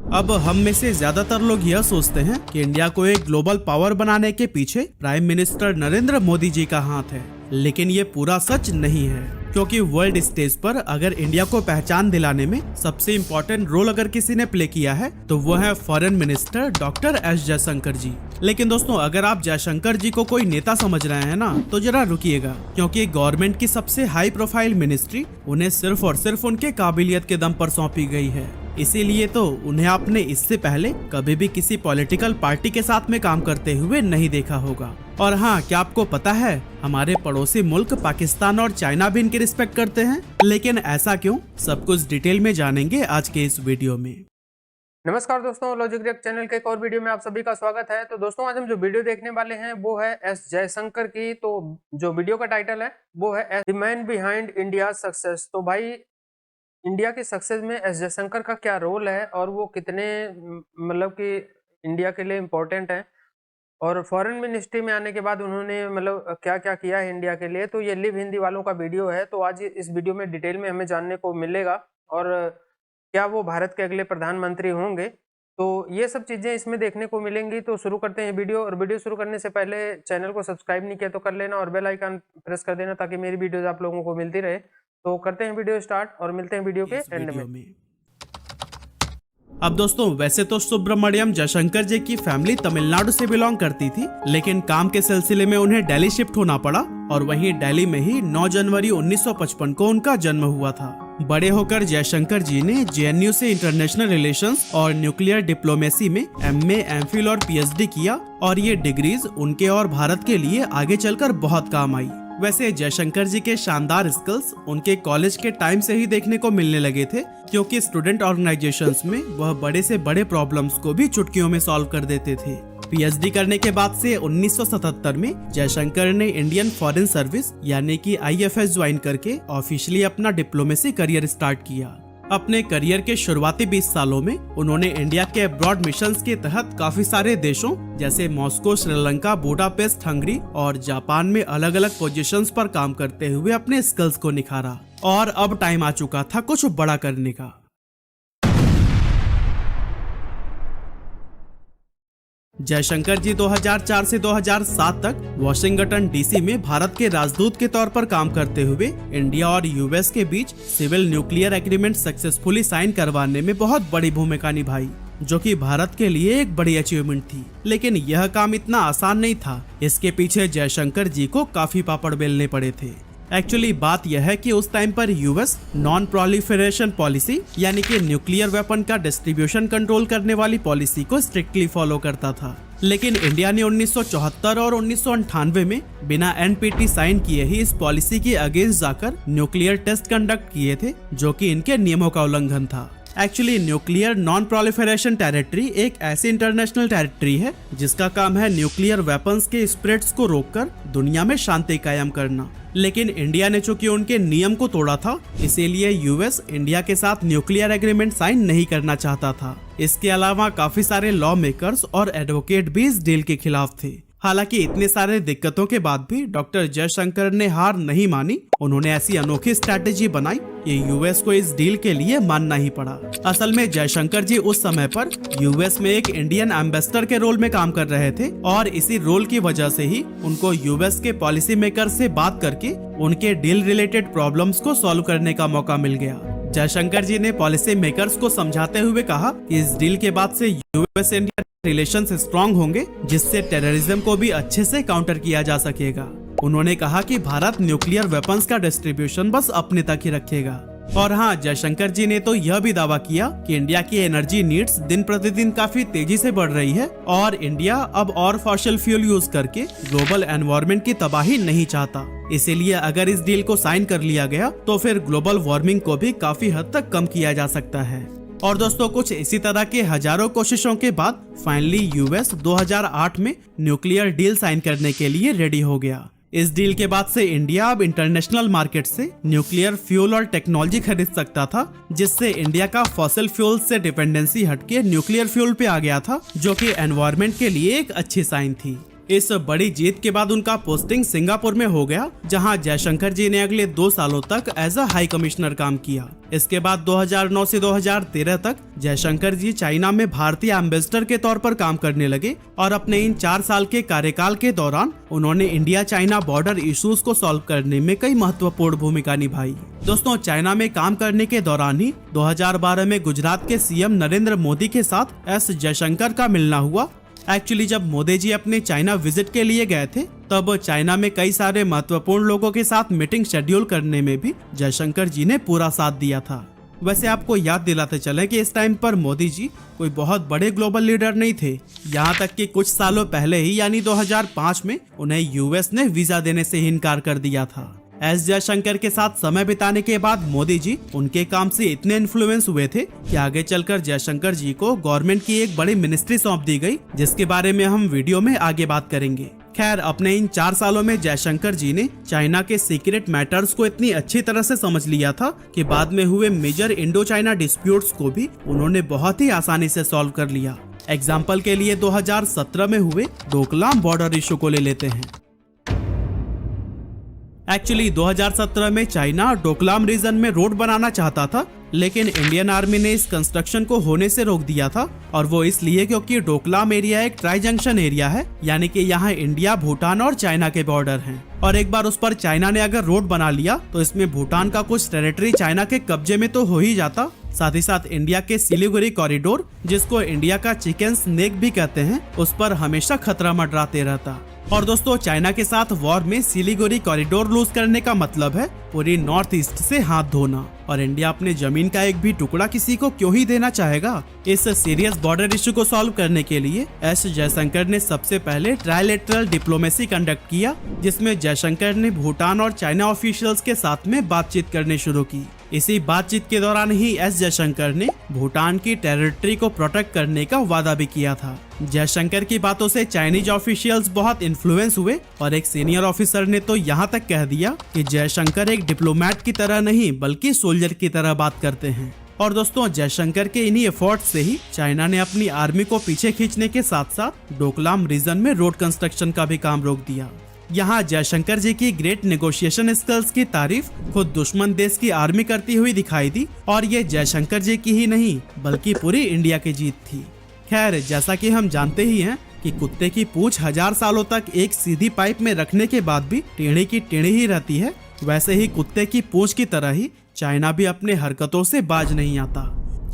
अब हम में से ज्यादातर लोग यह सोचते हैं कि इंडिया को एक ग्लोबल पावर बनाने के पीछे प्राइम मिनिस्टर नरेंद्र मोदी जी का हाथ है, लेकिन ये पूरा सच नहीं है। क्योंकि वर्ल्ड स्टेज पर अगर इंडिया को पहचान दिलाने में सबसे इम्पोर्टेंट रोल अगर किसी ने प्ले किया है तो वो है foreign minister doctor S Jaishankar ji. लेकिन दोस्तों, अगर आप जयशंकर जी को कोई नेता समझ रहे हैं ना, तो जरा रुकिएगा, क्योंकि गवर्नमेंट की सबसे हाई प्रोफाइल मिनिस्ट्री उन्हें सिर्फ और सिर्फ उनके काबिलियत के दम पर सौंपी गई है। इसीलिए तो उन्हें आपने इससे पहले कभी भी किसी पॉलिटिकल पार्टी के साथ में काम करते हुए नहीं देखा होगा। और हाँ, क्या आपको पता है, हमारे पड़ोसी मुल्क पाकिस्तान और चाइना भी इनकी रिस्पेक्ट करते हैं। लेकिन ऐसा क्यों, सब कुछ डिटेल में जानेंगे आज के इस वीडियो में। नमस्कार दोस्तों, लॉजिक रिएक्ट चैनल के एक और वीडियो में आप सभी का स्वागत है। तो दोस्तों, आज हम जो वीडियो देखने वाले हैं वो है एस जयशंकर की। तो जो वीडियो का टाइटल है वो है the man behind India success. तो भाई, इंडिया की सक्सेस में एस जयशंकर का क्या रोल है और वो कितने मतलब कि इंडिया के लिए इम्पोर्टेंट है, और फॉरेन मिनिस्ट्री में आने के बाद उन्होंने मतलब क्या क्या किया है इंडिया के लिए। तो ये लिव हिंदी वालों का वीडियो है। तो आज इस वीडियो में डिटेल में हमें जानने को मिलेगा, और क्या वो भारत के अगले प्रधानमंत्री होंगे, तो ये सब चीज़ें इसमें देखने को मिलेंगी। तो शुरू करते हैं वीडियो, और वीडियो शुरू करने से पहले चैनल को सब्सक्राइब नहीं किया तो कर लेना, और बेल आइकन प्रेस कर देना ताकि मेरी वीडियोज आप लोगों को मिलती रहे। तो करते हैं वीडियो स्टार्ट और मिलते हैं वीडियो के एंड में। अब दोस्तों, वैसे तो सुब्रमण्यम जयशंकर जी की फैमिली तमिलनाडु से बिलोंग करती थी, लेकिन काम के सिलसिले में उन्हें दिल्ली शिफ्ट होना पड़ा, और वहीं दिल्ली में ही 9 जनवरी 1955 को उनका जन्म हुआ था। बड़े होकर जयशंकर जी ने जेएनयू से इंटरनेशनल रिलेशंस और न्यूक्लियर डिप्लोमेसी में एमए, एमफिल और पीएचडी किया, और ये डिग्रीज उनके और भारत के लिए आगे चलकर बहुत काम आई। वैसे जयशंकर जी के शानदार स्किल्स उनके कॉलेज के टाइम से ही देखने को मिलने लगे थे, क्योंकि स्टूडेंट ऑर्गेनाइजेशंस में वह बड़े से बड़े प्रॉब्लम्स को भी चुटकियों में सॉल्व कर देते थे। पीएचडी करने के बाद से 1977 में जयशंकर ने इंडियन फॉरेन सर्विस यानी कि आईएफएस ज्वाइन करके ऑफिशियली अपना डिप्लोमेसी करियर स्टार्ट किया। अपने करियर के शुरुआती 20 सालों में उन्होंने इंडिया के अब्रॉड मिशंस के तहत काफी सारे देशों जैसे मॉस्को, श्रीलंका, बुडापेस्ट, हंगरी और जापान में अलग अलग पोजीशंस पर काम करते हुए अपने स्किल्स को निखारा, और अब टाइम आ चुका था कुछ बड़ा करने का। जयशंकर जी 2004 से 2007 तक वॉशिंगटन डीसी में भारत के राजदूत के तौर पर काम करते हुए इंडिया और यूएस के बीच civil nuclear agreement successfully sign करवाने में बहुत बड़ी भूमिका निभाई, जो कि भारत के लिए एक बड़ी अचीवमेंट थी। लेकिन यह काम इतना आसान नहीं था, इसके पीछे जयशंकर जी को काफी पापड़ बेलने पड़े थे। एक्चुअली बात यह है कि उस टाइम पर यूएस नॉन प्रोलिफरेशन पॉलिसी यानी कि न्यूक्लियर वेपन का डिस्ट्रीब्यूशन कंट्रोल करने वाली पॉलिसी को स्ट्रिक्टली फॉलो करता था। लेकिन इंडिया ने 1974 और 1998 में बिना एनपीटी साइन किए ही इस पॉलिसी के अगेंस्ट जाकर न्यूक्लियर टेस्ट कंडक्ट किए थे, जो कि इनके नियमों का उल्लंघन था। Actually nuclear non proliferation territory एक ऐसी इंटरनेशनल टेरिटरी है जिसका काम है न्यूक्लियर वेपन्स के स्प्रेड्स को रोककर दुनिया में शांति कायम करना। लेकिन इंडिया ने चूंकि उनके नियम को तोड़ा था, इसीलिए यूएस इंडिया के साथ न्यूक्लियर एग्रीमेंट साइन नहीं करना चाहता था। इसके अलावा काफी सारे लॉ मेकर्स और एडवोकेट भी इस डील के खिलाफ थे। हालांकि इतने सारे दिक्कतों के बाद भी डॉक्टर जयशंकर ने हार नहीं मानी। उन्होंने ऐसी अनोखी स्ट्रैटेजी बनाई कि यूएस को इस डील के लिए मानना ही पड़ा। असल में जयशंकर जी उस समय पर यूएस में एक इंडियन एम्बेसडर के रोल में काम कर रहे थे, और इसी रोल की वजह से ही उनको यूएस के पॉलिसी मेकर से बात करके उनके डील रिलेटेड प्रॉब्लम्स को सॉल्व करने का मौका मिल गया। जयशंकर जी ने पॉलिसी मेकर्स को समझाते हुए कहा कि इस डील के बाद से यूएस इंडिया रिलेशंस स्ट्रॉन्ग होंगे, जिससे टेररिज्म को भी अच्छे से काउंटर किया जा सकेगा। उन्होंने कहा कि भारत न्यूक्लियर वेपन्स का डिस्ट्रीब्यूशन बस अपने तक ही रखेगा। और हाँ, जयशंकर जी ने तो यह भी दावा किया कि इंडिया की एनर्जी नीड्स दिन प्रतिदिन काफी तेजी से बढ़ रही है, और इंडिया अब और फॉसिल फ्यूल यूज करके ग्लोबल एनवायरनमेंट की तबाही नहीं चाहता। इसीलिए अगर इस डील को साइन कर लिया गया तो फिर ग्लोबल वार्मिंग को भी काफी हद तक कम किया जा सकता है। और दोस्तों, कुछ इसी तरह के हजारों कोशिशों के बाद फाइनली यूएस 2008 में न्यूक्लियर डील साइन करने के लिए रेडी हो गया। इस डील के बाद से इंडिया अब इंटरनेशनल मार्केट से न्यूक्लियर फ्यूल और टेक्नोलॉजी खरीद सकता था, जिससे इंडिया का फॉसिल फ्यूल से डिपेंडेंसी हटके न्यूक्लियर फ्यूल पे आ गया था, जो कि एनवायरनमेंट के लिए एक अच्छी साइन थी। इस बड़ी जीत के बाद उनका पोस्टिंग सिंगापुर में हो गया, जहां जयशंकर जी ने अगले 2 सालों तक एज अ हाई कमिश्नर काम किया। इसके बाद 2009 से 2013 तक जयशंकर जी चाइना में भारतीय एम्बेसडर के तौर पर काम करने लगे और अपने इन 4 साल के कार्यकाल के दौरान उन्होंने इंडिया चाइना बॉर्डर इश्यूज को सॉल्व करने में कई महत्वपूर्ण भूमिका निभाई। दोस्तों, चाइना में काम करने के दौरान ही 2012 में गुजरात के सीएम नरेंद्र मोदी के साथ एस जयशंकर का मिलना हुआ। एक्चुअली जब मोदी जी अपने चाइना विजिट के लिए गए थे, तब चाइना में कई सारे महत्वपूर्ण लोगों के साथ मीटिंग शेड्यूल करने में भी जयशंकर जी ने पूरा साथ दिया था। वैसे आपको याद दिलाते चले कि इस टाइम पर मोदी जी कोई बहुत बड़े ग्लोबल लीडर नहीं थे। यहाँ तक कि कुछ सालों पहले ही यानी 2005 में उन्हें यूएस ने वीजा देने से ही इनकार कर दिया था। एस जयशंकर के साथ समय बिताने के बाद मोदी जी उनके काम से इतने इन्फ्लुएंस हुए थे कि आगे चलकर जयशंकर जी को गवर्नमेंट की एक बड़ी मिनिस्ट्री सौंप दी गई, जिसके बारे में हम वीडियो में आगे बात करेंगे। खैर, अपने इन 4 सालों में जयशंकर जी ने चाइना के सीक्रेट मैटर्स को इतनी अच्छी तरह से समझ लिया था कि बाद में हुए मेजर इंडो चाइना डिस्प्यूट्स को भी उन्होंने बहुत ही आसानी से सॉल्व कर लिया। एग्जाम्पल के लिए 2017 में हुए डोकलाम बॉर्डर इशू को ले लेते हैं। एक्चुअली 2017 में चाइना डोकलाम रीजन में रोड बनाना चाहता था, लेकिन इंडियन आर्मी ने इस कंस्ट्रक्शन को होने से रोक दिया था, और वो इसलिए क्योंकि डोकलाम एरिया एक ट्राई जंक्शन एरिया है, यानी कि यहाँ इंडिया, भूटान और चाइना के बॉर्डर हैं। और एक बार उस पर चाइना ने अगर रोड बना लिया तो इसमें भूटान का कुछ टेरिटरी चाइना के कब्जे में तो हो ही जाता, साथ ही साथ इंडिया के सिलीगुड़ी कॉरिडोर, जिसको इंडिया का चिकन स्नेक भी कहते हैं, उस पर हमेशा खतरा मंडराते रहता। और दोस्तों, चाइना के साथ वॉर में सिलीगुड़ी कॉरिडोर लूज करने का मतलब है पूरी नॉर्थ ईस्ट से हाथ धोना, और इंडिया अपने जमीन का एक भी टुकड़ा किसी को क्यों ही देना चाहेगा। इस सीरियस बॉर्डर इशू को सॉल्व करने के लिए एस जयशंकर ने सबसे पहले ट्राइलेटरल डिप्लोमेसी कंडक्ट किया, जिसमें जयशंकर ने भूटान और चाइना ऑफिशियल्स के साथ में बातचीत करनी शुरू की। इसी बातचीत के दौरान ही एस जयशंकर ने भूटान की टेरिटरी को प्रोटेक्ट करने का वादा भी किया था। जयशंकर की बातों से चाइनीज ऑफिशियल्स बहुत इन्फ्लुएंस हुए, और एक सीनियर ऑफिसर ने तो यहाँ तक कह दिया कि जयशंकर एक डिप्लोमेट की तरह नहीं बल्कि सोल्जर की तरह बात करते हैं। और दोस्तों, जयशंकर के इन्हीं एफर्ट से ही चाइना ने अपनी आर्मी को पीछे खींचने के साथ साथ डोकलाम रीजन में रोड कंस्ट्रक्शन का भी काम रोक दिया। यहाँ जयशंकर जी की ग्रेट नेगोशिएशन स्किल्स की तारीफ खुद दुश्मन देश की आर्मी करती हुई दिखाई दी, और ये जयशंकर जी की ही नहीं बल्कि पूरी इंडिया की जीत थी। खैर, जैसा कि हम जानते ही हैं कि कुत्ते की पूंछ 1000 सालों तक एक सीधी पाइप में रखने के बाद भी टेढ़ी की टेढ़ी ही रहती है, वैसे ही कुत्ते की पूंछ की तरह ही चाइना भी अपने हरकतों से बाज नहीं आता।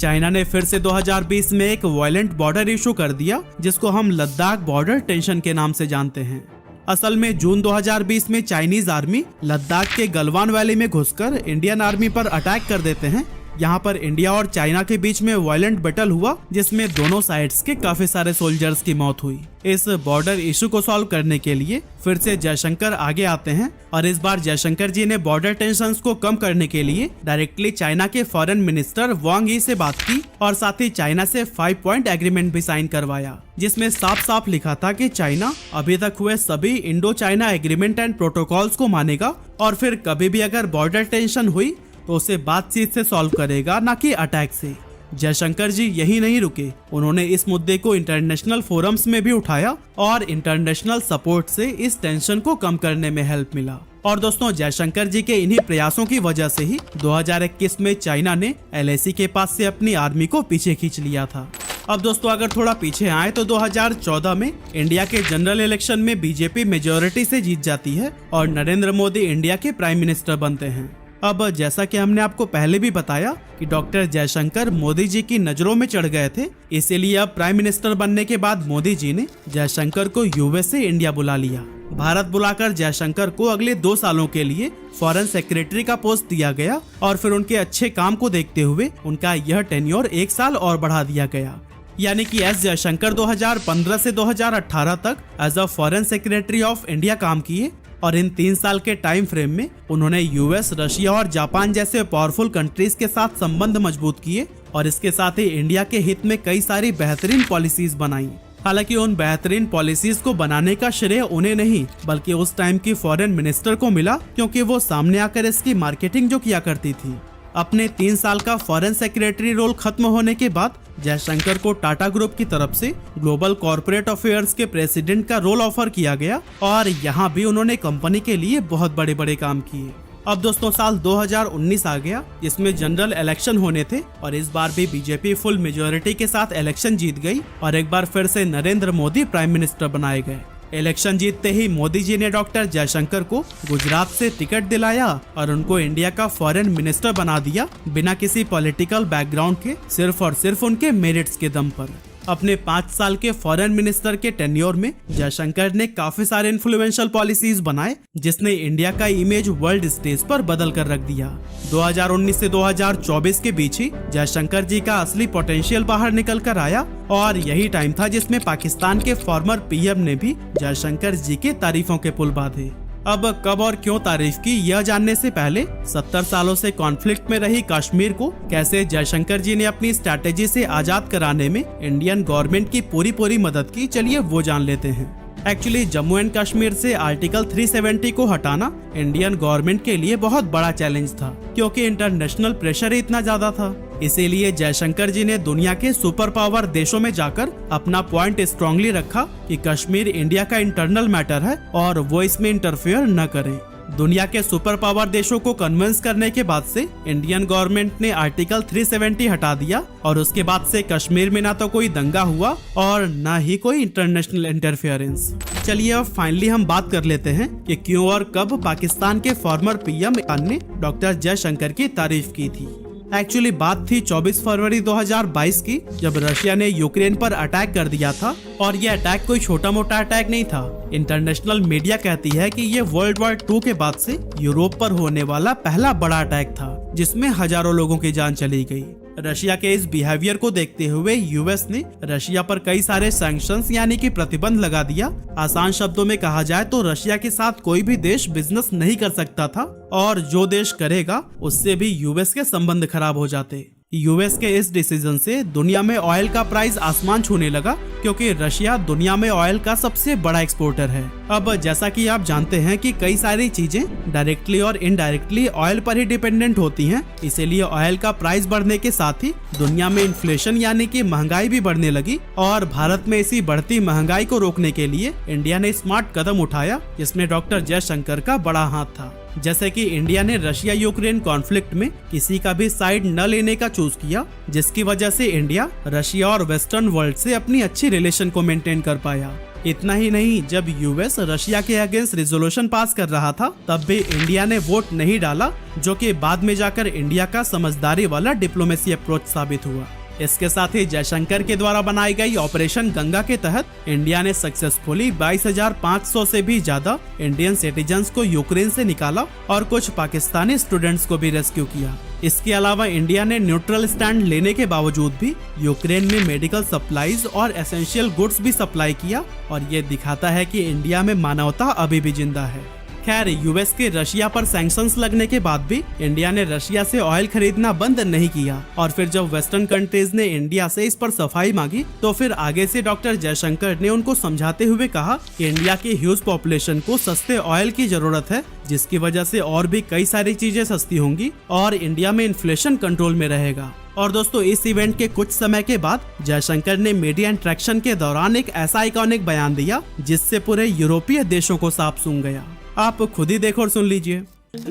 चाइना ने फिर से 2020 में एक वायलेंट बॉर्डर इशू कर दिया, जिसको हम लद्दाख बॉर्डर टेंशन के नाम से जानते हैं। असल में जून 2020 में चाइनीज आर्मी लद्दाख के गलवान वैली में घुसकर इंडियन आर्मी पर अटैक कर देते हैं। यहाँ पर इंडिया और चाइना के बीच में वायलेंट बैटल हुआ, जिसमें दोनों साइड्स के काफी सारे सोल्जर्स की मौत हुई। इस बॉर्डर इशू को सॉल्व करने के लिए फिर से जयशंकर आगे आते हैं, और इस बार जयशंकर जी ने बॉर्डर टेंशंस को कम करने के लिए डायरेक्टली चाइना के फॉरेन मिनिस्टर वांग यी से बात की, और साथ ही चाइना से 5 पॉइंट एग्रीमेंट भी साइन करवाया, जिसमें साफ साफ लिखा था कि चाइना अभी तक हुए सभी Indo China agreement and protocols को मानेगा, और फिर कभी भी अगर बॉर्डर टेंशन हुई तो उसे बातचीत से सॉल्व करेगा, ना कि अटैक से। जयशंकर जी यही नहीं रुके, उन्होंने इस मुद्दे को इंटरनेशनल फोरम्स में भी उठाया, और इंटरनेशनल सपोर्ट से इस टेंशन को कम करने में हेल्प मिला। और दोस्तों, जयशंकर जी के इन्हीं प्रयासों की वजह से ही 2021 में चाइना ने LAC के पास से अपनी आर्मी को पीछे खींच लिया था। अब दोस्तों, अगर थोड़ा पीछे आए तो 2014 में इंडिया के जनरल इलेक्शन में बीजेपी मेजोरिटी से जीत जाती है, और नरेंद्र मोदी इंडिया के प्राइम मिनिस्टर बनते हैं। अब जैसा कि हमने आपको पहले भी बताया कि डॉक्टर जयशंकर मोदी जी की नजरों में चढ़ गए थे, इसीलिए अब प्राइम मिनिस्टर बनने के बाद मोदी जी ने जयशंकर को यूएस से इंडिया बुला लिया। भारत बुलाकर जयशंकर को अगले 2 सालों के लिए फॉरेन सेक्रेटरी का पोस्ट दिया गया, और फिर उनके अच्छे काम को देखते हुए उनका यह टेन्योर 1 साल और बढ़ा दिया गया। यानी कि एस जयशंकर 2015 से 2018 तक as a foreign secretary of India काम किए, और इन 3 साल के टाइम फ्रेम में उन्होंने यूएस, रशिया और जापान जैसे पावरफुल कंट्रीज के साथ संबंध मजबूत किए, और इसके साथ ही इंडिया के हित में कई सारी बेहतरीन पॉलिसीज बनाई। हालांकि उन बेहतरीन पॉलिसीज को बनाने का श्रेय उन्हें नहीं बल्कि उस टाइम की फॉरेन मिनिस्टर को मिला, क्योंकि वो सामने आकर इसकी मार्केटिंग जो किया करती थी। अपने 3 साल का फॉरेन सेक्रेटरी रोल खत्म होने के बाद जयशंकर को टाटा ग्रुप की तरफ से ग्लोबल कॉर्पोरेट अफेयर्स के प्रेसिडेंट का रोल ऑफर किया गया और यहाँ भी उन्होंने कंपनी के लिए बहुत बड़े बड़े काम किए। अब दोस्तों साल 2019 आ गया, जिसमें जनरल इलेक्शन होने थे और इस बार भी बीजेपी फुल मेजोरिटी के साथ इलेक्शन जीत गई और एक बार फिर से नरेंद्र मोदी प्राइम मिनिस्टर बनाए गए। इलेक्शन जीतते ही मोदी जी ने डॉक्टर जयशंकर को गुजरात से टिकट दिलाया और उनको इंडिया का फॉरेन मिनिस्टर बना दिया, बिना किसी पॉलिटिकल बैकग्राउंड के, सिर्फ और सिर्फ उनके मेरिट्स के दम पर। अपने 5 साल के फॉरेन मिनिस्टर के टेन्योर में जयशंकर ने काफी सारे इन्फ्लुएंशियल पॉलिसीज बनाए, जिसने इंडिया का इमेज वर्ल्ड स्टेज पर बदल कर रख दिया। 2019 से 2024 के बीच ही जयशंकर जी का असली पोटेंशियल बाहर निकल कर आया और यही टाइम था जिसमें पाकिस्तान के फॉर्मर पीएम ने भी जयशंकर जी के तारीफों के पुल बांधे। अब कब और क्यों तारीफ की, यह जानने से पहले 70 सालों से कॉन्फ्लिक्ट में रही कश्मीर को कैसे जयशंकर जी ने अपनी स्ट्रैटेजी से आजाद कराने में इंडियन गवर्नमेंट की पूरी मदद की, चलिए वो जान लेते हैं। एक्चुअली जम्मू एंड कश्मीर से आर्टिकल 370 को हटाना इंडियन गवर्नमेंट के लिए बहुत बड़ा चैलेंज था, क्योंकि इंटरनेशनल प्रेशर इतना ज्यादा था। इसीलिए जयशंकर जी ने दुनिया के सुपर पावर देशों में जाकर अपना पॉइंट स्ट्रांगली रखा कि कश्मीर इंडिया का इंटरनल मैटर है और वो इसमें इंटरफेयर न करें। दुनिया के सुपर पावर देशों को कन्विंस करने के बाद से इंडियन गवर्नमेंट ने आर्टिकल 370 हटा दिया और उसके बाद से कश्मीर में ना तो कोई दंगा हुआ और ना ही कोई इंटरनेशनल इंटरफेरेंस। चलिए अब फाइनली हम बात कर लेते हैं कि क्यों और कब पाकिस्तान के फॉर्मर पीएम ने डॉक्टर जयशंकर की तारीफ की थी। एक्चुअली बात थी 24 फरवरी 2022 की, जब रशिया ने यूक्रेन पर अटैक कर दिया था और ये अटैक कोई छोटा मोटा अटैक नहीं था। इंटरनेशनल मीडिया कहती है कि ये वर्ल्ड वॉर 2 के बाद से यूरोप पर होने वाला पहला बड़ा अटैक था, जिसमें हजारों लोगों की जान चली गई। रशिया के इस बिहेवियर को देखते हुए यूएस ने रशिया पर कई सारे सैंक्शंस यानी कि प्रतिबंध लगा दिया। आसान शब्दों में कहा जाए तो रशिया के साथ कोई भी देश बिजनेस नहीं कर सकता था और जो देश करेगा उससे भी यूएस के संबंध खराब हो जाते। यूएस के इस डिसीजन से दुनिया में ऑयल का प्राइस आसमान छूने लगा, क्योंकि रशिया दुनिया में ऑयल का सबसे बड़ा एक्सपोर्टर है। अब जैसा कि आप जानते हैं कि कई सारी चीजें डायरेक्टली और इनडायरेक्टली ऑयल पर ही डिपेंडेंट होती हैं, इसीलिए ऑयल का प्राइस बढ़ने के साथ ही दुनिया में इन्फ्लेशन यानी कि महंगाई भी बढ़ने लगी और भारत में इसी बढ़ती महंगाई को रोकने के लिए इंडिया ने स्मार्ट कदम उठाया, जिसमें डॉक्टर जयशंकर का बड़ा हाथ था। जैसे कि इंडिया ने रशिया यूक्रेन कॉन्फ्लिक्ट में किसी का भी साइड न लेने का चूज किया, जिसकी वजह से इंडिया रशिया और वेस्टर्न वर्ल्ड से अपनी अच्छी रिलेशन को मेंटेन कर पाया। इतना ही नहीं, जब यूएस रशिया के अगेंस्ट रेजोल्यूशन पास कर रहा था तब भी इंडिया ने वोट नहीं डाला, जो कि बाद में जाकर इंडिया का समझदारी वाला डिप्लोमेसी अप्रोच साबित हुआ। इसके साथ ही जयशंकर के द्वारा बनाई गई ऑपरेशन गंगा के तहत इंडिया ने सक्सेसफुली 22,500 से भी ज्यादा इंडियन सिटीजन्स को यूक्रेन से निकाला और कुछ पाकिस्तानी स्टूडेंट्स को भी रेस्क्यू किया। इसके अलावा इंडिया ने न्यूट्रल स्टैंड लेने के बावजूद भी यूक्रेन में मेडिकल सप्लाईज और एसेंशियल गुड्स भी सप्लाई किया और ये दिखाता है कि इंडिया में मानवता अभी भी जिंदा है। खैर, यूएस के रशिया पर सैंक्शंस लगने के बाद भी इंडिया ने रशिया से ऑयल खरीदना बंद नहीं किया और फिर जब वेस्टर्न कंट्रीज ने इंडिया से इस पर सफाई मांगी तो फिर आगे से डॉक्टर जयशंकर ने उनको समझाते हुए कहा कि इंडिया की ह्यूज पॉपुलेशन को सस्ते ऑयल की जरूरत है, जिसकी वजह से और भी कई सारी चीजें सस्ती होंगी और इंडिया में इन्फ्लेशन कंट्रोल में रहेगा। और दोस्तों, इस इवेंट के कुछ समय के बाद जयशंकर ने मीडिया इंटरेक्शन के दौरान एक ऐसा आइकॉनिक बयान दिया जिससे पूरे यूरोपीय देशों को सांप सूंघ गया। आप खुद ही देखो और सुन लीजिए।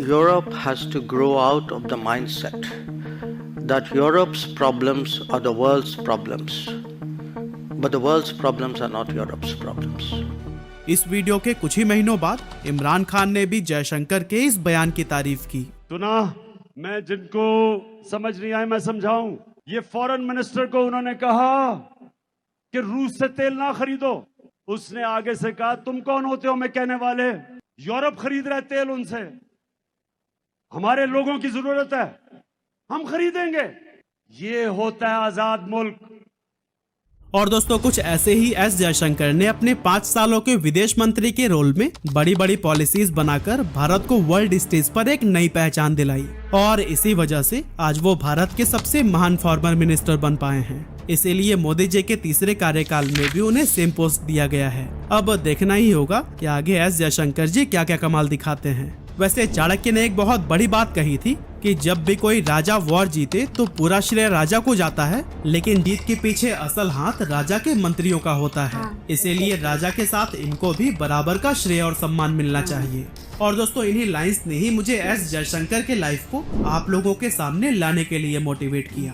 Europe has to grow out of the mindset that Europe's problems are the world's problems, but the world's problems are not Europe's problems. इस वीडियो के कुछ ही महीनों बाद इमरान खान ने भी जयशंकर के इस बयान की तारीफ की। सुना, मैं जिनको समझ नहीं आए मैं समझाऊं। ये फॉरेन मिनिस्टर को उन्होंने कहा कि रूस से तेल ना खरीदो। उसने आगे से कहा, तुम कौन होते हो मैं कहने वाले? यूरोप खरीद रहे तेल उनसे, हमारे लोगों की जरूरत है, हम खरीदेंगे। ये होता है आजाद मुल्क। और दोस्तों, कुछ ऐसे ही एस जयशंकर ने अपने 5 सालों के विदेश मंत्री के रोल में बड़ी बड़ी पॉलिसीज बनाकर भारत को वर्ल्ड स्टेज पर एक नई पहचान दिलाई और इसी वजह से आज वो भारत के सबसे महान फॉरेन मिनिस्टर बन पाए हैं। इसीलिए मोदी जी के तीसरे कार्यकाल में भी उन्हें सेम पोस्ट दिया गया है। अब देखना ही होगा कि आगे एस जयशंकर जी क्या क्या कमाल दिखाते हैं। वैसे चाणक्य ने एक बहुत बड़ी बात कही थी कि जब भी कोई राजा वॉर जीते तो पूरा श्रेय राजा को जाता है, लेकिन जीत के पीछे असल हाथ राजा के मंत्रियों का होता है। इसीलिए राजा के साथ इनको भी बराबर का श्रेय और सम्मान मिलना चाहिए। और दोस्तों, इन्हीं लाइंस ने ही मुझे एस जयशंकर के लाइफ को आप लोगों के सामने लाने के लिए मोटिवेट किया।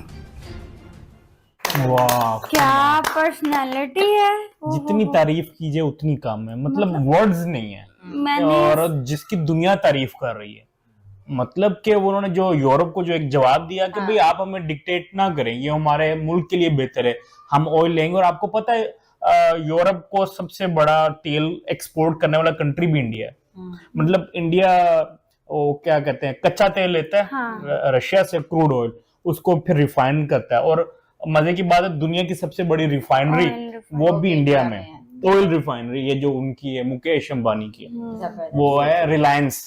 वाह, क्या पर्सनालिटी है। जितनी तारीफ कीजिए उतनी कम है, मतलब वर्ड्स नहीं है। मैंने और जिसकी दुनिया तारीफ कर रही है, मतलब कि उन्होंने जो यूरोप को जो एक जवाब दिया कि भाई आप हमें डिक्टेट ना करें, ये हमारे मुल्क के लिए बेहतर है, हम ऑयल लेंगे। और आपको पता है यूरोप को सबसे बड़ा तेल एक्सपोर्ट करने वाला कंट्री भी इंडिया है। मतलब इंडिया वो क्या कहते हैं, कच्चा तेल लेता है रशिया से, क्रूड ऑयल, उसको फिर रिफाइन करता है। और मजे की बात है, दुनिया की सबसे बड़ी रिफाइनरी वो भी इंडिया में, ऑयल रिफाइनरी, ये जो उनकी है मुकेश अंबानी की, वो है रिलायंस।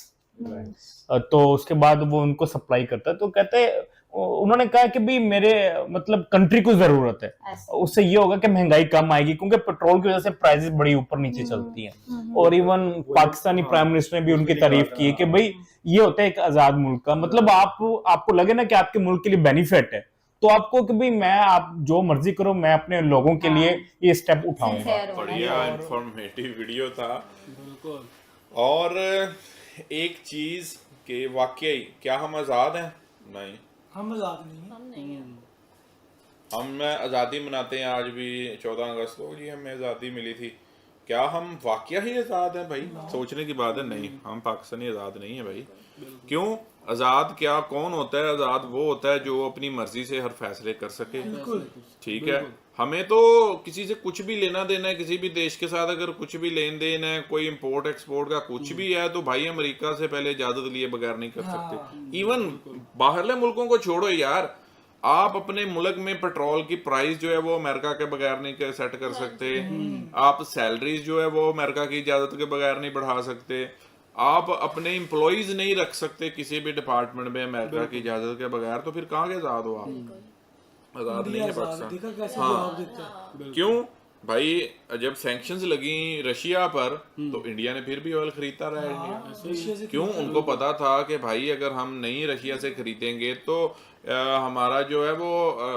तो उसके बाद वो उनको सप्लाई करता है। तो कहते हैं, उन्होंने कहा कि भाई मेरे मतलब कंट्री को जरूरत है, उससे ये होगा कि महंगाई कम आएगी, क्योंकि पेट्रोल की वजह से प्राइसेस बड़ी ऊपर नीचे चलती हैं। और इवन पाकिस्तानी प्राइम मिनिस्टर ने भी उनकी तारीफ की है कि भाई ये होता है एक आजाद मुल्क का, मतलब आपको लगे ना कि आपके मुल्क के लिए बेनिफिट है, तो आपको कि भाई मैं आप जो मर्जी करो, मैं अपने लोगों के लिए ये स्टेप उठाऊंगा। बढ़िया इंफॉर्मेटिव वीडियो था। और एक चीज के वाकई क्या हम आजाद हैं? नहीं, हम आजाद नहीं हैं। हम आजादी मनाते हैं आज भी, 14 अगस्त को जी हमें आजादी मिली थी। क्या हम वाकई ही आजाद हैं भाई? सोचने की बात है। नहीं, हम पाकिस्तानी आजाद नहीं है भाई। क्यों? आजाद क्या, कौन होता है आजाद? वो होता है जो अपनी मर्जी से हर फैसले कर सके। ठीक है, हमें तो किसी से कुछ भी लेना देना है, किसी भी देश के साथ अगर कुछ भी लेन देन है, कोई इंपोर्ट एक्सपोर्ट का कुछ भी है, तो भाई अमेरिका से पहले इजाजत लिए बगैर नहीं कर सकते। इवन बाहरले मुल्कों को छोड़ो यार, आप अपने मुल्क में पेट्रोल की प्राइस जो है वो अमेरिका के बगैर नहीं सेट कर सकते। आप सैलरीज जो है वो अमेरिका की इजाजत के बगैर नहीं बढ़ा सकते। आप अपने एम्प्लॉइज नहीं रख सकते किसी भी डिपार्टमेंट में अमेरिका की इजाजत के बगैर। तो फिर कहाँ के आजाद हो आप? आजाद नहीं है पाकिस्तान। हाँ, क्यों भाई? जब सैंक्शंस लगी रशिया पर तो इंडिया ने फिर भी ऑयल खरीदता रहा है। क्यों? उनको पता था कि भाई अगर हम नहीं रशिया से खरीदेंगे तो हमारा जो है वो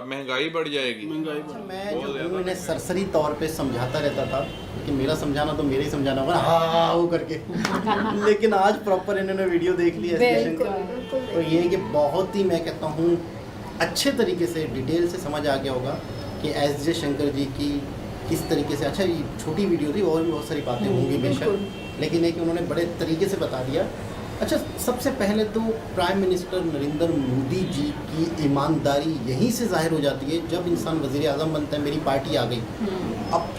महंगाई बढ़ जाएगी। मैं जो इन्हें सरसरी तौर पे समझाता रहता था कि मेरा समझाना तो मेरे ही समझाना होगा, हाँ वो करके लेकिन आज प्रॉपर इन्होंने वीडियो देख ली है तो ये कि बहुत ही, मैं कहता हूँ, अच्छे तरीके से डिटेल से समझ आ गया होगा कि एस जयशंकर जी की किस तरीके से। अच्छा, ये छोटी वीडियो थी और भी बहुत सारी बातें होंगी बेशक, लेकिन एक उन्होंने बड़े तरीके से बता दिया। अच्छा, सबसे पहले तो प्राइम मिनिस्टर नरेंद्र मोदी जी की ईमानदारी यहीं से जाहिर हो जाती है जब इंसान वज़ीर आज़म बनता है। मेरी पार्टी आ गई, अब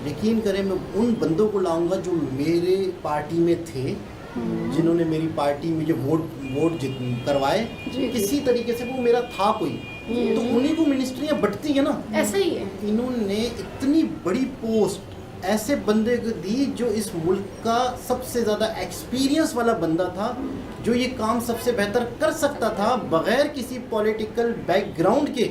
यकीन करें मैं उन बंदों को लाऊंगा जो मेरे पार्टी में थे, जिन्होंने मेरी पार्टी में जो वोट करवाए, किसी तरीके से वो मेरा था कोई, तो उन्हीं को मिनिस्ट्रियाँ बंटती है ना। ऐसा ही है। इन्होंने इतनी बड़ी पोस्ट ऐसे बंदे को दी जो इस मुल्क का सबसे ज़्यादा एक्सपीरियंस वाला बंदा था, जो ये काम सबसे बेहतर कर सकता था बगैर किसी पॉलिटिकल बैकग्राउंड के,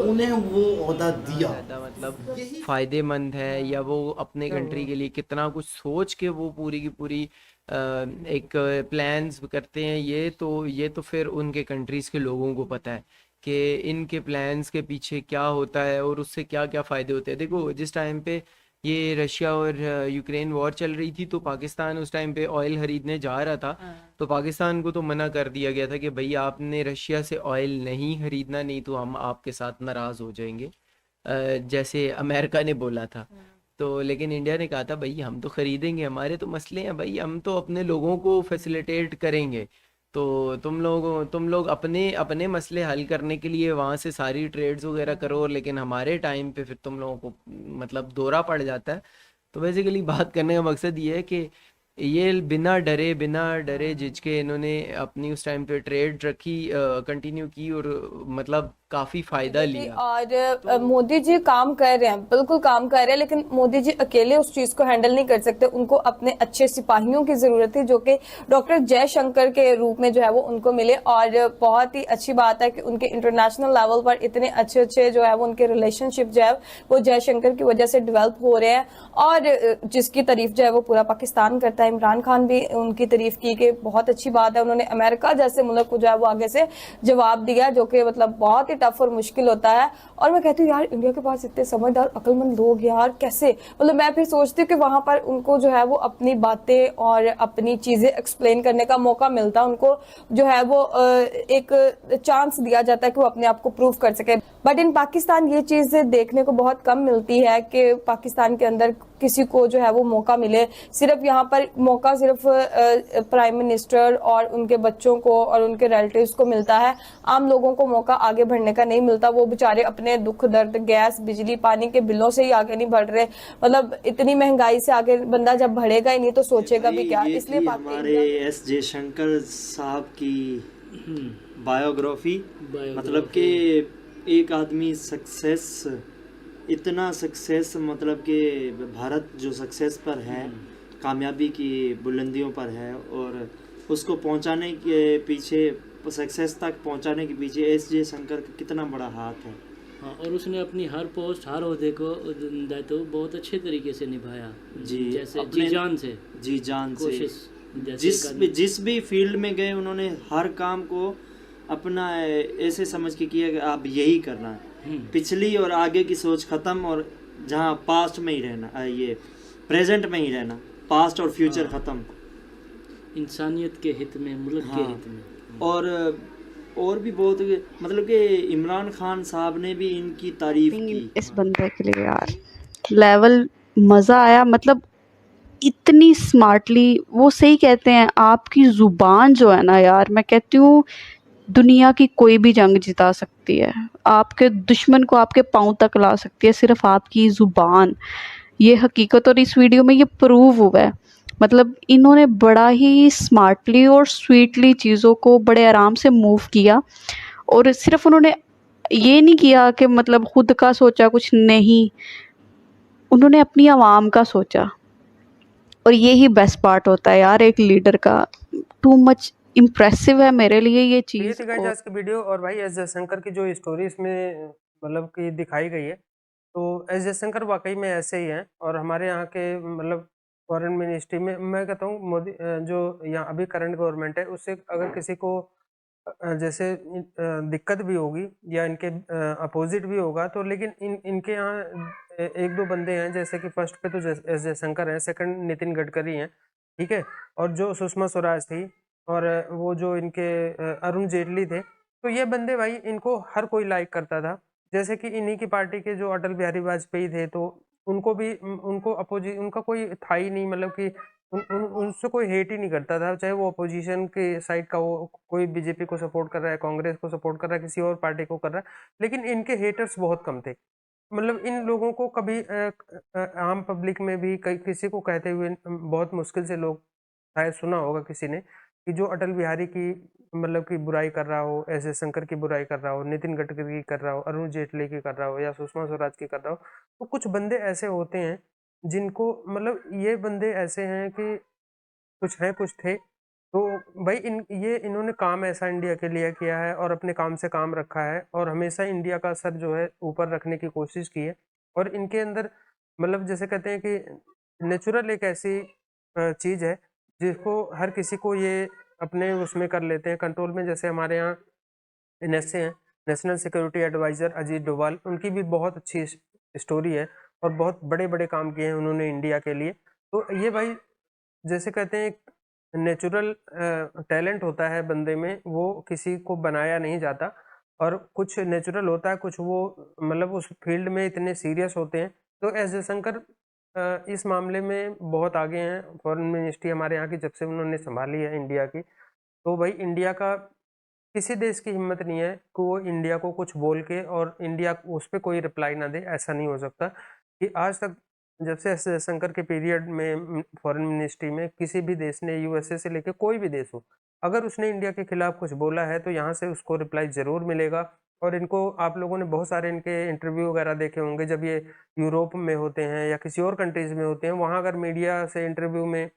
उन्हें वो ओहदा दिया। मतलब फ़ायदेमंद है, या वो अपने कंट्री के लिए कितना कुछ सोच के वो पूरी की पूरी एक प्लान्स करते हैं। ये तो फिर उनके कंट्रीज़ के लोगों को पता है कि इनके प्लान्स के पीछे क्या होता है और उससे क्या क्या फ़ायदे होते हैं। देखो, जिस टाइम पे ये रशिया और यूक्रेन वॉर चल रही थी तो पाकिस्तान उस टाइम पे ऑयल खरीदने जा रहा था, तो पाकिस्तान को तो मना कर दिया गया था कि भाई आपने रशिया से ऑयल नहीं खरीदना, नहीं तो हम आपके साथ नाराज़ हो जाएंगे, जैसे अमेरिका ने बोला था। तो लेकिन इंडिया ने कहा था भाई हम तो खरीदेंगे, हमारे तो मसले हैं भाई, हम तो अपने लोगों को फैसिलिटेट करेंगे, तो तुम लोग अपने मसले हल करने के लिए वहाँ से सारी ट्रेड्स वगैरह करो, लेकिन हमारे टाइम पे फिर तुम लोगों को मतलब दौरा पड़ जाता है। तो बेसिकली बात करने का मकसद ये है कि ये बिना डरे झिझके इन्होंने अपनी उस टाइम पे ट्रेड रखी, कंटिन्यू की, और मतलब काफी फायदा लिया। और मोदी जी काम कर रहे हैं, बिल्कुल काम कर रहे हैं, लेकिन मोदी जी अकेले उस चीज को हैंडल नहीं कर सकते। उनको अपने अच्छे सिपाहियों की जरूरत थी, जो कि डॉक्टर जयशंकर के रूप में जो है वो उनको मिले। और बहुत ही अच्छी बात है कि उनके इंटरनेशनल लेवल पर इतने अच्छे अच्छे जो है वो उनके रिलेशनशिप जो है वो जयशंकर की वजह से डेवलप हो रहे हैं। और जिसकी तारीफ जो है वो पूरा पाकिस्तान करता है। इमरान खान भी उनकी तारीफ की कि बहुत अच्छी बात है, उन्होंने अमेरिका जैसे मुल्क को जो है वो आगे से जवाब दिया, जो कि मतलब बहुत ही टफ और मुश्किल होता है। और मैं कहती हूँ यार, इंडिया के पास इतने समझदार अक्लमंद लोग यार, कैसे, मतलब मैं फिर सोचती हूँ कि वहां पर उनको जो है वो अपनी बातें और अपनी चीजें एक्सप्लेन करने का मौका मिलता, उनको जो है वो एक चांस दिया जाता है कि वो अपने आप को प्रूव कर सके। बट इन पाकिस्तान ये चीज देखने को बहुत कम मिलती है कि पाकिस्तान के अंदर किसी को जो है वो मौका मिले। सिर्फ यहाँ पर मौका सिर्फ प्राइम मिनिस्टर और उनके बच्चों को और उनके रिलेटिव्स को मिलता है, आम लोगों को मौका आगे बढ़ने का नहीं मिलता। वो बेचारे अपने दुख दर्द, गैस, बिजली, पानी के बिलों से ही आगे नहीं बढ़ रहे। मतलब इतनी महंगाई से आगे बंदा जब बढ़ेगा ही नहीं तो सोचेगा भी क्या। इसलिए हमारे एस जयशंकर साहब की बायोग्राफी, मतलब कि एक आदमी सक्सेस, इतना सक्सेस, मतलब कि भारत जो सक्सेस पर है, कामयाबी की बुलंदियों पर है, और उसको पहुंचाने के पीछे, सक्सेस तक पहुंचाने के पीछे एस जयशंकर का कितना बड़ा हाथ है। हाँ, और उसने अपनी हर पोस्ट, हर ओहदे को, दायित्व बहुत अच्छे तरीके से निभाया। जी, जैसे जी जान से जिस भी फील्ड में गए, उन्होंने हर काम को अपना ऐसे समझ के किया कि आप यही करना है। पिछली और आगे की सोच खत्म, और जहाँ पास्ट में ही रहना, ये प्रेजेंट में ही रहना, पास्ट और फ्यूचर खत्म, इंसानियत के हित में, मुल्क के हित में। और भी बहुत, मतलब कि इमरान खान साहब ने भी इनकी तारीफ की। इस बंदे के लिए यार लेवल मज़ा आया, मतलब इतनी स्मार्टली वो सही कहते हैं, आपकी ज़ुबान जो है ना यार, मैं कहती हूँ दुनिया की कोई भी जंग जिता सकती है, आपके दुश्मन को आपके पाँव तक ला सकती है, सिर्फ आपकी ज़ुबान। ये हकीकत, और इस वीडियो में ये प्रूव हुआ है। मतलब इन्होंने बड़ा ही स्मार्टली और स्वीटली चीज़ों को बड़े आराम से मूव किया, और सिर्फ उन्होंने ये नहीं किया कि मतलब खुद का सोचा, कुछ नहीं, उन्होंने अपनी आवाम का सोचा। और ये ही बेस्ट पार्ट होता है यार एक लीडर का। टू मच इम्प्रेसिव है मेरे लिए ये चीज़। ये थी गाइस आज की वीडियो। और भाई एस जयशंकर की जो स्टोरी इसमें मतलब कि दिखाई गई है, तो एस जयशंकर वाकई में ऐसे ही हैं। और हमारे यहाँ के मतलब फॉरेन मिनिस्ट्री में मैं कहता हूँ मोदी जो यहाँ अभी करंट गवर्नमेंट है, उससे अगर किसी को जैसे दिक्कत भी होगी या इनके अपोजिट भी होगा, तो लेकिन इनके यहाँ एक दो बंदे हैं, जैसे कि फर्स्ट पे तो एस जयशंकर हैं, सेकंड नितिन गडकरी हैं, ठीक है, और जो सुषमा स्वराज थी, और वो जो इनके अरुण जेटली थे। तो ये बंदे भाई, इनको हर कोई लाइक करता था। जैसे कि इन्हीं की पार्टी के जो अटल बिहारी वाजपेयी थे, तो उनको भी उनको उनका कोई था ही नहीं, मतलब कि उनसे कोई हेट ही नहीं करता था, चाहे वो अपोजिशन के साइड का हो, कोई बीजेपी को सपोर्ट कर रहा है, कांग्रेस को सपोर्ट कर रहा है, किसी और पार्टी को कर रहा है, लेकिन इनके हेटर्स बहुत कम थे। मतलब इन लोगों को कभी आम पब्लिक में भी किसी को कहते हुए बहुत मुश्किल से लोग शायद सुना होगा किसी ने, कि जो अटल बिहारी की मतलब की बुराई कर रहा हो, एस जयशंकर की बुराई कर रहा हो, नितिन गडकरी की कर रहा हो, अरुण जेटली की कर रहा हो, या सुषमा स्वराज की कर रहा हो। तो कुछ बंदे ऐसे होते हैं जिनको मतलब ये बंदे ऐसे हैं कि कुछ हैं कुछ थे। तो भाई इन्होंने काम ऐसा इंडिया के लिए किया है, और अपने काम से काम रखा है, और हमेशा इंडिया का सर जो है ऊपर रखने की कोशिश की है। और इनके अंदर मतलब जैसे कहते हैं कि नेचुरल एक ऐसी चीज़ है जिसको हर किसी को ये अपने उसमें कर लेते हैं कंट्रोल में। जैसे हमारे यहाँ एनएसए हैं, national security adviser Ajit Doval, उनकी भी बहुत अच्छी स्टोरी है, और बहुत बड़े बड़े काम किए हैं उन्होंने इंडिया के लिए। तो ये भाई जैसे कहते हैं नेचुरल टैलेंट होता है बंदे में, वो किसी को बनाया नहीं जाता, और कुछ नेचुरल होता है, कुछ वो मतलब उस फील्ड में इतने सीरियस होते हैं। तो एस जयशंकर इस मामले में बहुत आगे हैं। फॉरेन मिनिस्ट्री हमारे यहाँ की जब से उन्होंने संभाली है इंडिया की, तो भाई इंडिया का किसी देश की हिम्मत नहीं है कि वो इंडिया को कुछ बोल के और इंडिया उस पर कोई रिप्लाई ना दे। ऐसा नहीं हो सकता कि आज तक जब से एस जयशंकर के पीरियड में फॉरेन मिनिस्ट्री में किसी भी देश ने, यूएसए से लेकर कोई भी देश हो, अगर उसने इंडिया के खिलाफ कुछ बोला है तो यहाँ से उसको रिप्लाई ज़रूर मिलेगा। और इनको आप लोगों ने बहुत सारे इनके इंटरव्यू वगैरह देखे होंगे जब ये यूरोप में होते हैं या किसी और कंट्रीज में होते हैं, वहाँ अगर मीडिया से इंटरव्यू में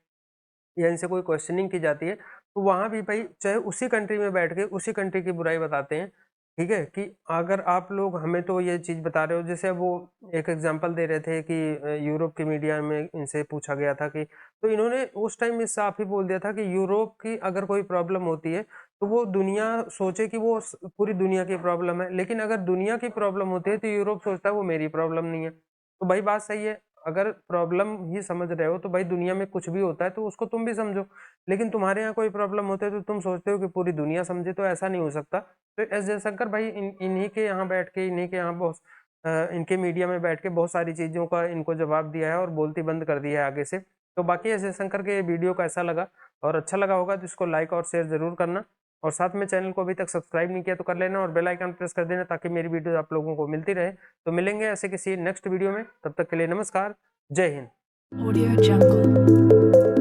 या इनसे कोई क्वेश्चनिंग की जाती है तो वहाँ भी भाई चाहे उसी कंट्री में बैठ के उसी कंट्री की बुराई बताते हैं। ठीक है कि अगर आप लोग हमें तो ये चीज़ बता रहे हो, जैसे वो एक एग्जांपल दे रहे थे कि यूरोप की मीडिया में इनसे पूछा गया था कि, तो इन्होंने उस टाइम में साफ ही बोल दिया था कि यूरोप की अगर कोई प्रॉब्लम होती है तो वो दुनिया सोचे कि वो पूरी दुनिया की प्रॉब्लम है, लेकिन अगर दुनिया की प्रॉब्लम होती है तो यूरोप सोचता है वो मेरी प्रॉब्लम नहीं है। तो भाई बात सही है, अगर प्रॉब्लम ही समझ रहे हो तो भाई दुनिया में कुछ भी होता है तो उसको तुम भी समझो, लेकिन तुम्हारे यहाँ कोई प्रॉब्लम होती है तो तुम सोचते हो कि पूरी दुनिया समझे, तो ऐसा नहीं हो सकता। तो एस जयशंकर भाई इन्हीं के यहाँ बैठ के, इन्हीं के यहाँ बहुत इनके मीडिया में बैठ के बहुत सारी चीज़ों का इनको जवाब दिया है और बोलती बंद कर दिया है आगे से। तो बाकी एस जयशंकर के वीडियो कैसा लगा, और अच्छा लगा होगा तो इसको लाइक और शेयर जरूर करना, और साथ में चैनल को अभी तक सब्सक्राइब नहीं किया तो कर लेना और बेल आइकन प्रेस कर देना ताकि मेरी वीडियो आप लोगों को मिलती रहे। तो मिलेंगे ऐसे किसी नेक्स्ट वीडियो में, तब तक के लिए नमस्कार, जय हिंद। Audio Jungle.